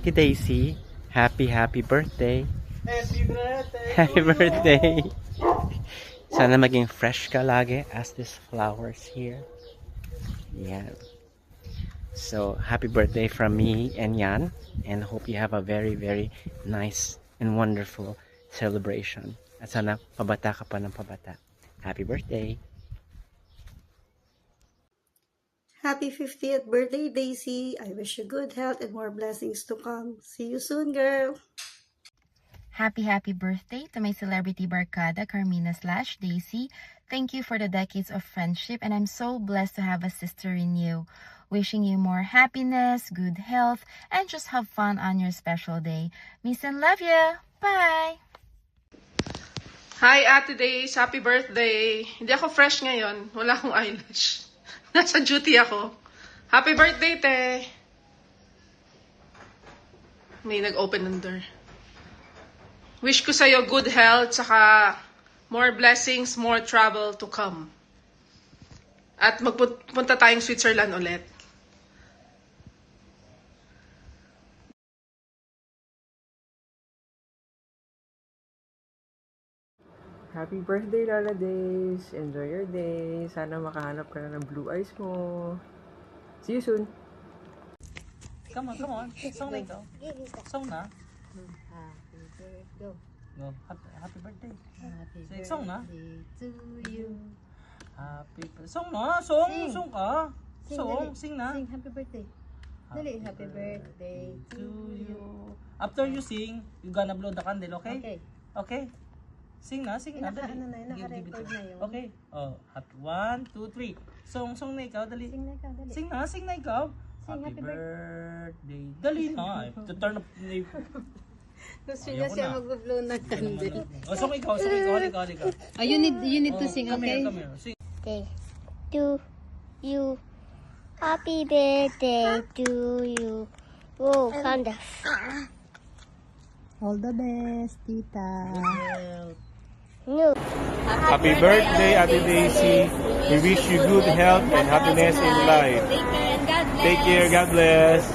Ate Daisy, happy birthday. Happy birthday! Happy birthday. Sana maging fresh ka lagi as these flowers here. Yeah. So, happy birthday from me and Yan, and hope you have a very, very nice and wonderful celebration. At sana pabata ka pa ng pabata. Happy birthday. Happy 50th birthday, Daisy. I wish you good health and more blessings to come. See you soon, girl. Happy birthday to my celebrity barkada, Carmina/Daisy. Thank you for the decades of friendship, and I'm so blessed to have a sister in you. Wishing you more happiness, good health, and just have fun on your special day. Miss and love you. Bye! Hi, Ate Days. Happy birthday. Hindi ako fresh ngayon. Wala akong eyelash. Nasa duty ako. Happy birthday, te. May nag-open ng door. Wish ko sa'yo good health, saka more blessings, more travel to come. At magpunta tayong Switzerland ulit. Happy birthday, Lola Days! Enjoy your day! Sana makahanap ka na ng blue eyes mo. See you soon! Come on. Song na ikaw. Song na. Go. No. Happy birthday. Happy Say, song na. to you. Happy birthday. Song na. Song. Sing. Song ka. Sing, Song. dali. Sing na. Sing happy birthday. Dali, happy birthday To you. After you sing, you gonna blow the candle, okay? Okay. Okay. Sing na. Dali. Ano na yun, Give naka-record it. na yun. Okay. Oh, happy 1, 2, 3. Song na ikaw. Dali. Sing na ikaw, dali. Sing na ikaw. Sing, happy birthday. Dali na. To turn up. Gusto Ayoko niya siya na. mag-blow ng candle. Oh, song ikaw. Halika. Oh, you need to sing, Come okay? here, come here. Sing. Birthday to you. Happy birthday to you. Oh, thunder. All the best, tita. No. Happy birthday, Ate Daisy. We wish you good health and happiness in life. Take care, God bless.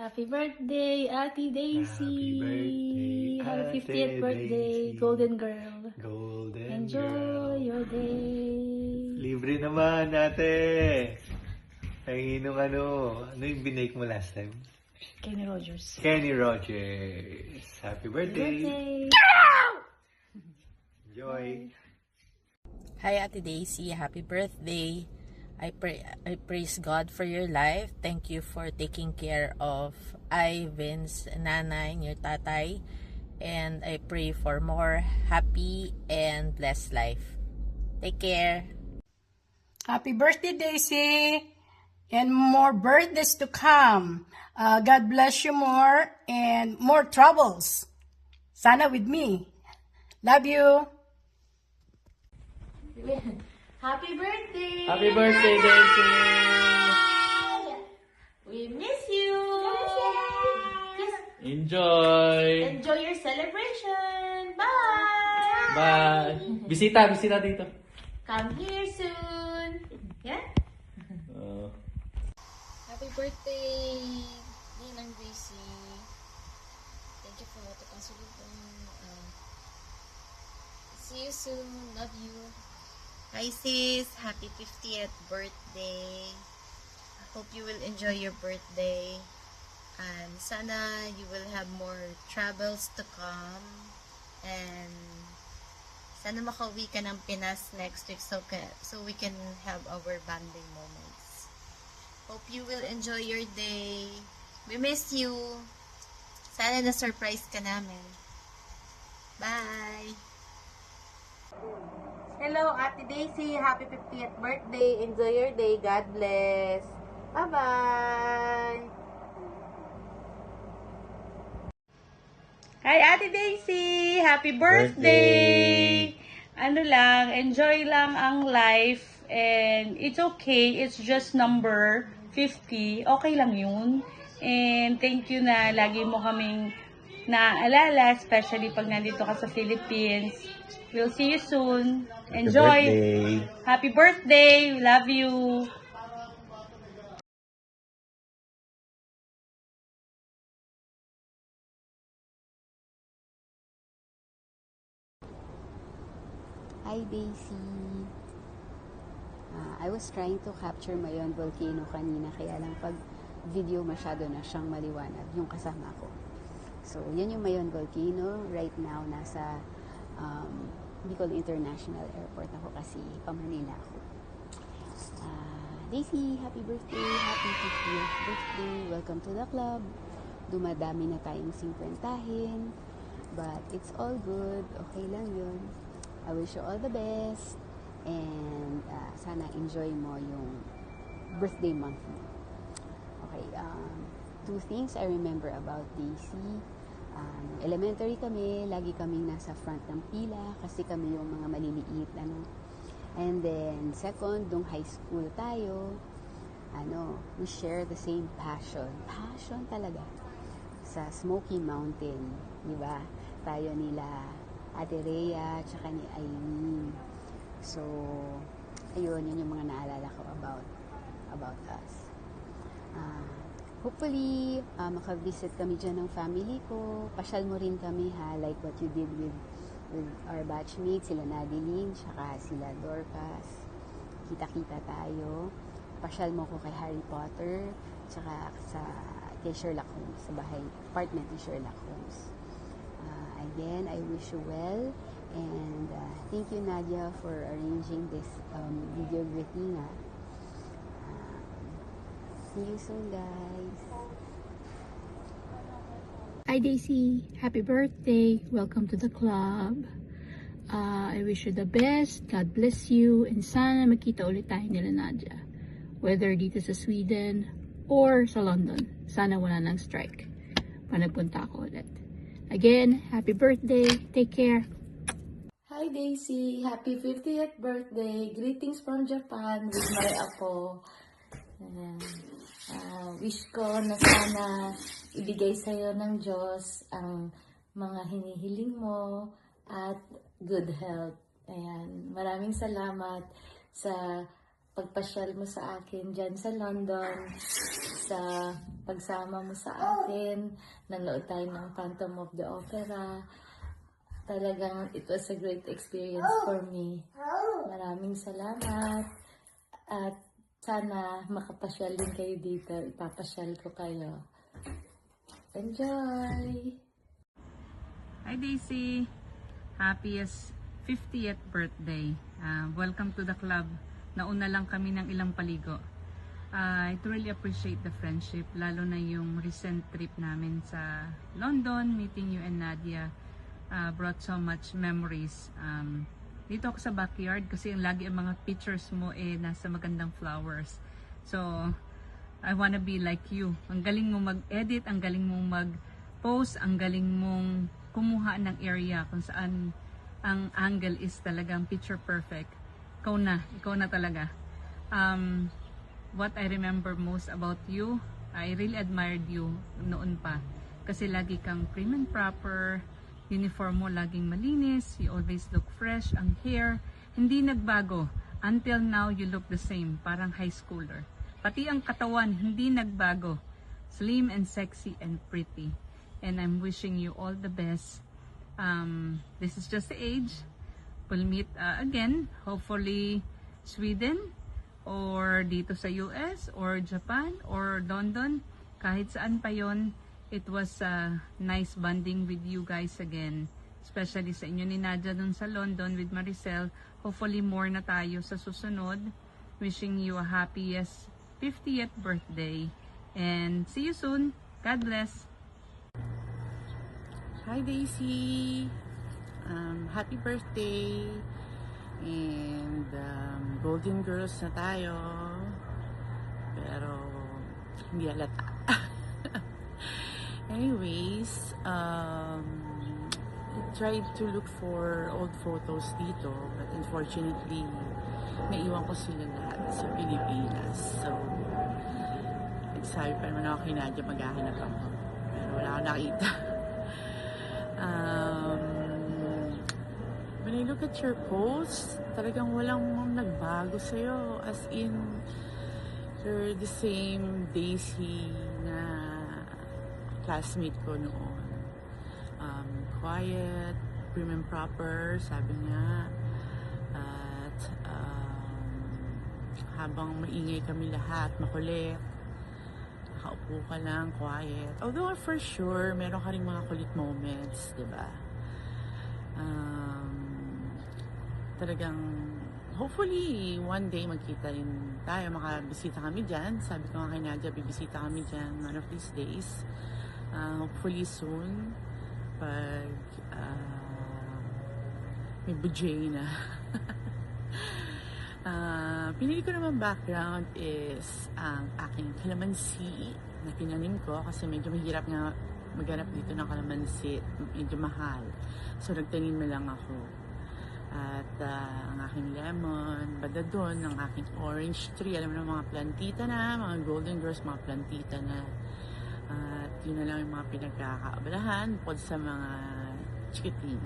Happy birthday, Ate Daisy. Happy 50th birthday, Golden Girl. Golden Enjoy your day. Libre naman, ate. Pahingin nung ano yung binake mo last time? Kenny Rogers. Kenny Rogers. Happy birthday. Enjoy. Hi, Ate Daisy. Happy birthday. I praise God for your life. Thank you for taking care of Vince, nanay, your tatay. And I pray for more happy and blessed life. Take care. Happy birthday, Daisy! And more birthdays to come. God bless you more and more troubles. Sana with me. Love you. Happy birthday! Happy birthday, Daisy! We miss you! Enjoy! Enjoy your celebration! Bye! Bye! Bisita dito. Come here soon! Yeah? Happy birthday, Ninang Daisy. Thank you for the consolidation. See you soon. Love you. Hi sis, happy 50th birthday. I hope you will enjoy your birthday. And sana you will have more travels to come. And sana makauwi ka ng Pinas next week so we can have our bonding moments. Hope you will enjoy your day. We miss you. Sana na-surprise ka namin. Bye! Hello, Ate Daisy. Happy 50th birthday. Enjoy your day. God bless. Bye-bye. Hi, Ate Daisy! Happy birthday! Ano lang, enjoy lang ang life and it's okay. It's just number 50. Okay lang yun. And thank you na lagi mo kaming naaalala, especially pag nandito ka sa Philippines. We'll see you soon. Enjoy! Happy birthday. Happy birthday! We love you! Hi, Daisy. I was trying to capture Mayon Volcano kanina, kaya lang pag video masyado na siyang maliwanag yung kasama ko. So, yan yung Mayon Volcano. Right now, nasa Bicol International Airport ako kasi pa-Manila ako. Daisy, happy birthday! Happy 50th birthday! Welcome to the club! Dumadami na tayong 50, but it's all good. Okay lang yun. I wish you all the best. And sana enjoy mo yung birthday month mo. Okay, 2 things I remember about Daisy. Elementary kami, lagi kaming nasa front ng pila kasi kami yung mga maliliit. And then, second, nung high school tayo, we share the same passion. Passion talaga. Sa Smoky Mountain, di ba? Tayo nila Ate Rhea, tsaka ni Aileen. So, ayun, yun yung mga naalala ko about us. Hopefully, makavisit kami dyan ng family ko. Pasyal mo rin kami ha, like what you did with our batchmates, sila Nadiline, tsaka sila Dorcas. Kita-kita tayo. Pasyal mo ko kay Harry Potter, tsaka kay Sherlock Holmes, sa bahay, apartment ni Sherlock Holmes. Again, I wish you well. And thank you, Nadia, for arranging this video greeting. See you soon, guys. Hi, Daisy. Happy birthday. Welcome to the club. I wish you the best. God bless you. And sana makita ulit tayo nila Nadia. Whether dito sa Sweden or sa London. Sana wala nang strike. Panagpunta ako ulit. Again, happy birthday. Take care. Hi Daisy, happy 50th birthday. Greetings from Japan with my apo. Wish ko na sana ibigay sa'yo ng Diyos ang mga hinihiling mo at good health. Ayan. Maraming salamat sa pagpasyal mo sa akin dyan sa London, sa pagsama mo sa akin, nanood tayo ng Phantom of the Opera. Talagang it was a great experience for me. Maraming salamat. At sana makapasyal din kayo dito. Ipapasyal ko kayo. Enjoy! Hi Daisy! Happiest 50th birthday. Welcome to the club. Nauna lang kami ng ilang paligo. I truly appreciate the friendship, lalo na yung recent trip namin sa London, meeting you and Nadia. Brought so much memories. Dito ako sa backyard kasi lagi ang mga pictures mo nasa magandang flowers. So, I wanna be like you. Ang galing mo mag-edit, ang galing mong mag-post, ang galing mong kumuha ng area kung saan ang angle is talagang picture perfect. Ikaw na talaga. What I remember most about you, I really admired you noon pa. Kasi lagi kang prim and proper, uniform mo laging malinis, you always look fresh, ang hair, hindi nagbago. Until now, you look the same, parang high schooler. Pati ang katawan, hindi nagbago. Slim and sexy and pretty. And I'm wishing you all the best. This is just the age. We'll meet again, hopefully Sweden, or dito sa US, or Japan, or London. Kahit saan pa yon. It was nice bonding with you guys again. Especially sa inyo ni Nadia dun sa London with Maricel. Hopefully more na tayo sa susunod. Wishing you a happiest 50th birthday. And see you soon. God bless. Hi Daisy. Happy birthday. And Golden Girls na tayo. Pero hindi halata. Anyways, I tried to look for old photos dito, but unfortunately, naiwan ko sila lahat sa Pilipinas. So, nagsabi pa naman ako kay Nadia, maghahanap ako. Pero wala akong nakita. When I look at your posts, talagang walang nagbago sa'yo. As in, you're the same Daisy na classmate ko noon. Quiet, prim and proper, sabi niya. At habang maingay kami lahat, makulit, nakaupo ka lang, quiet. Although for sure, meron ka rin mga kulit moments, di ba? Talagang, hopefully, one day magkita rin tayo, makabisita kami dyan. Sabi ko nga kay Nadia, bibisita kami dyan one of these days. Hopefully soon, pag may budget na. Pinili ko naman background is ang aking kalamansi na tinanim ko kasi medyo mahirap nga maghanap dito ng kalamansi, medyo mahal. So nagtanim na lang ako. At ang aking lemon, banda doon, ang aking orange tree, alam mo na mga plantita na, mga golden girls, mga plantita na. At yun na lang yung mga pinagkakaabalahan bukod sa mga chikiting.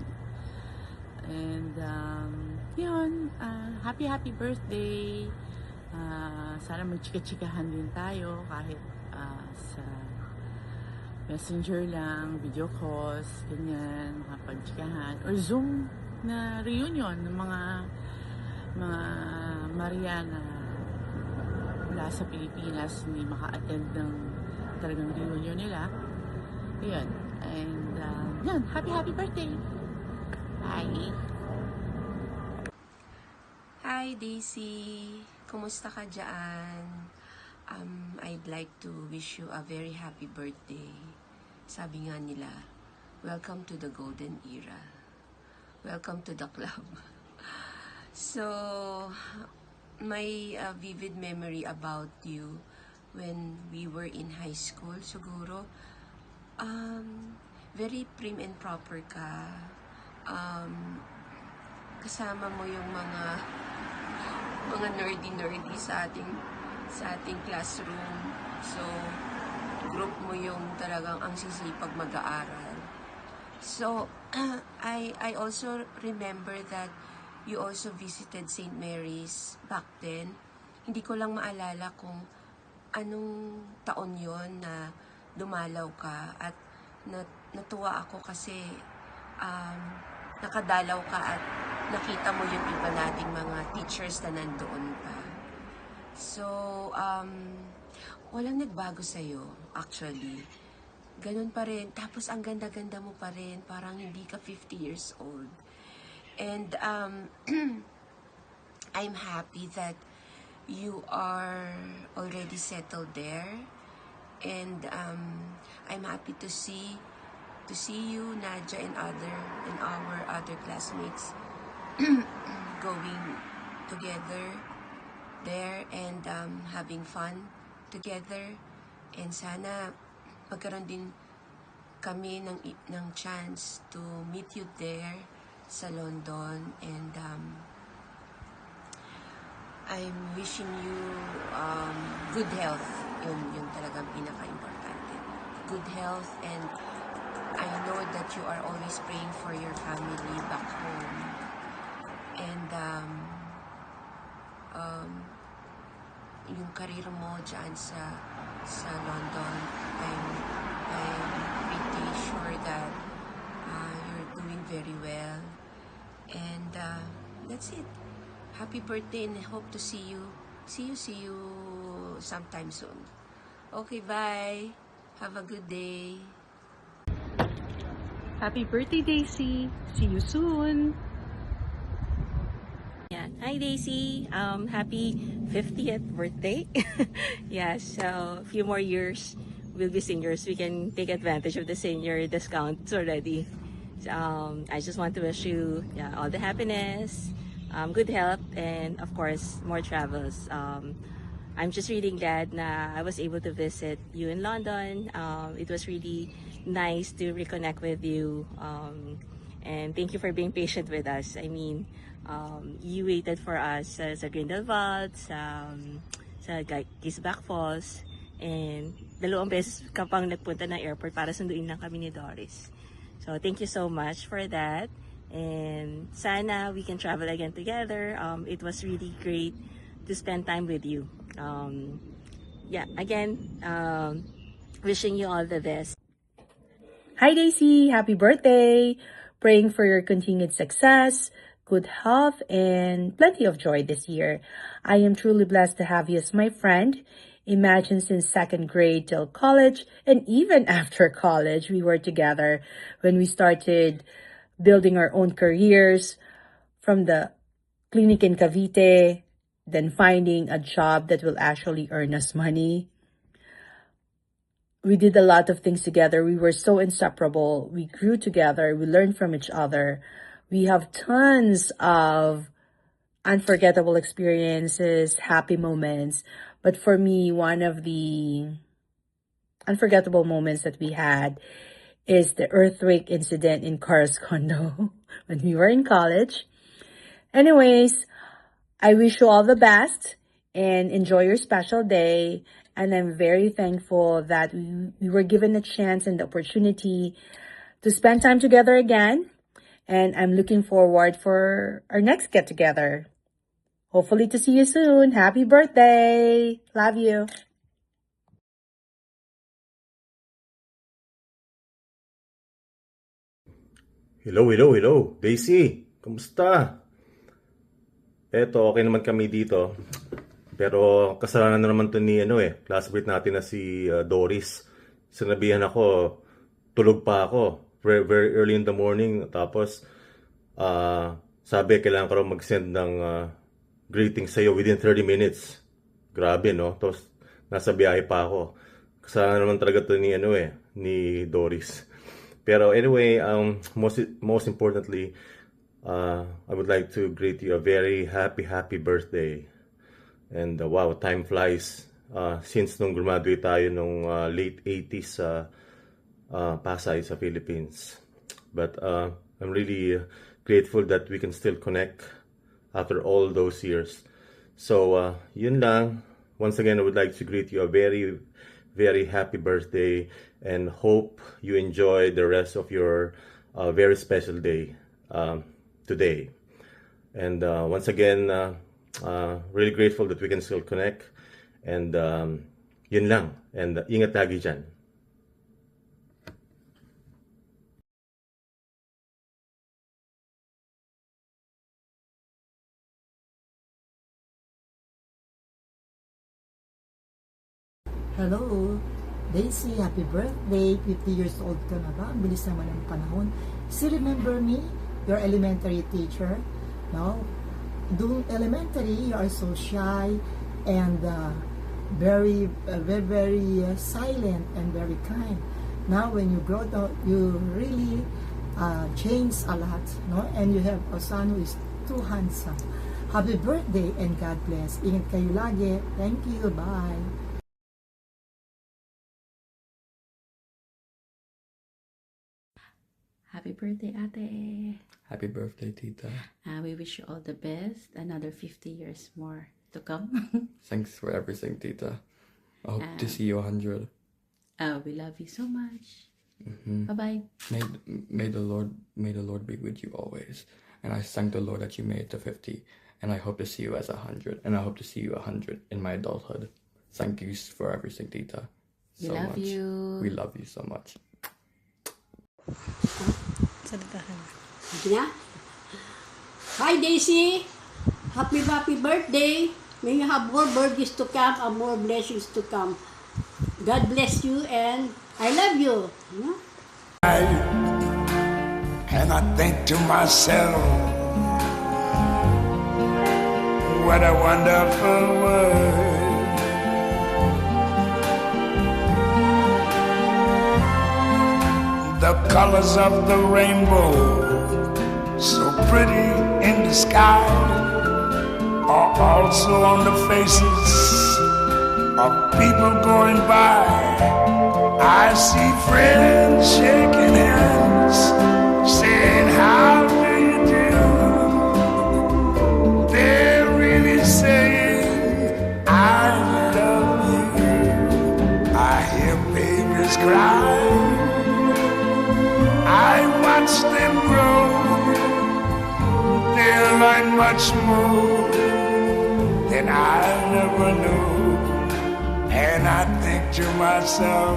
And yun, happy birthday. Sana magchika-chikahan din tayo kahit sa messenger lang, video calls, ganyan, makapagchikahan. Or Zoom na reunion ng mga Mariana mula sa Pilipinas, hindi maka-attend ng talagang reunion nila. Yun. And yun, happy birthday! Bye! Hi Daisy! Kumusta ka dyan? I'd like to wish you a very happy birthday. Sabi nga nila, welcome to the golden era. Welcome to the club. So, my vivid memory about you when we were in high school, siguro, very prim and proper ka. Kasama mo yung mga nerdy sa ating classroom. So, group mo yung talagang ang sisipag mag-aaral. So, I also remember that you also visited St. Mary's back then. Hindi ko lang maalala kung anong taon yon na dumalaw ka, at natuwa ako kasi nakadalaw ka at nakita mo yung iba nating mga teachers na nandoon pa. So, walang nagbago sa'yo, actually. Ganun pa rin. Tapos, ang ganda-ganda mo pa rin. Parang hindi ka 50 years old. And, I'm happy that you are already settled there. And, I'm happy to see you, Nadia, and our other classmates going together there and having fun together. And sana magkaroon din kami ng chance to meet you there sa London. And I'm wishing you good health. Yun talagang pinaka-importante. Good health, and I know that you are always praying for your family back home. And yung career mo dyan sa London, I'm pretty sure that you're doing very well. And that's it. Happy birthday, and I hope to see you sometime soon. Okay, bye. Have a good day. Happy birthday, Daisy. See you soon. Yeah. Hi, Daisy. Happy 50th birthday. Yeah, so a few more years we'll be seniors. We can take advantage of the senior discounts already. So, I just want to wish you all the happiness, good health, and of course, more travels. I'm just really glad na I was able to visit you in London. It was really nice to reconnect with you. And thank you for being patient with us. I mean, you waited for us sa Grindelwald, sa Gisbach Falls, and 2 beses ka pang nagpunta ng airport para sunduin lang kami ni Doris. So thank you so much for that, and sana we can travel again together. It was really great to spend time with you. Again, wishing you all the best. Hi, Daisy. Happy birthday. Praying for your continued success, good health, and plenty of joy this year. I am truly blessed to have you as my friend. Imagine since second grade till college, and even after college, we were together when we started building our own careers, from the clinic in Cavite, then finding a job that will actually earn us money. We did a lot of things together. We were so inseparable. We grew together. We learned from each other. We have tons of unforgettable experiences, happy moments. But for me, one of the unforgettable moments that we had is the earthquake incident in Cara's condo when we were in college. Anyways, I wish you all the best and enjoy your special day. And I'm very thankful that we were given a chance and the opportunity to spend time together again. And I'm looking forward for our next get-together. Hopefully to see you soon. Happy birthday! Love you! Hello. Daisy, kamusta? Eto, okay naman kami dito. Pero kasalanan na naman to ni classmate natin na si Doris. Sinabihan ako, tulog pa ako. Very, very early in the morning. Tapos, sabi, kailangan ko raw mag-send ng greeting sa'yo within 30 minutes. Grabe, no? Tapos, nasa biyahe pa ako. Kasalanan naman talaga to ni Doris. Pero anyway, most importantly, I would like to greet you a very happy birthday. And wow, time flies. Since nung graduate tayo nung late 80s sa Pasay sa Philippines. But I'm really grateful that we can still connect after all those years. So yun lang. Once again, I would like to greet you a very happy birthday and hope you enjoy the rest of your very special day today. And once again, really grateful that we can still connect. And yun lang. And ingat lagi dyan. Hello, Daisy, happy birthday. 50 years old ka na ba? Ang bilis naman ng panahon. Still remember me, your elementary teacher? No? Doing elementary, you are so shy and very silent and very kind. Now, when you grow up, you really change a lot, no? And you have a son who is too handsome. Happy birthday and God bless. Ingat kayo lagi. Thank you. Bye. Happy birthday, Ate. Happy birthday, Tita. We wish you all the best. Another 50 years more to come. Thanks for everything, Tita. I hope to see you 100. We love you so much. Mm-hmm. Bye-bye. May the Lord be with you always. And I thank the Lord that you made it to 50. And I hope to see you as 100. And I hope to see you 100 in my adulthood. Thank you for everything, Tita. We love you. We love you so much. Hi Daisy, happy birthday. May you have more birthdays to come and more blessings to come. God bless you and I love you. And I think to myself, what a wonderful world. The colors of the rainbow, so pretty in the sky, are also on the faces of people going by. I see friends shaking hands, saying, how do you do? They're really saying, I love you. I hear babies cry, I watch them grow. They'll learn much more than I never knew. And I think to myself,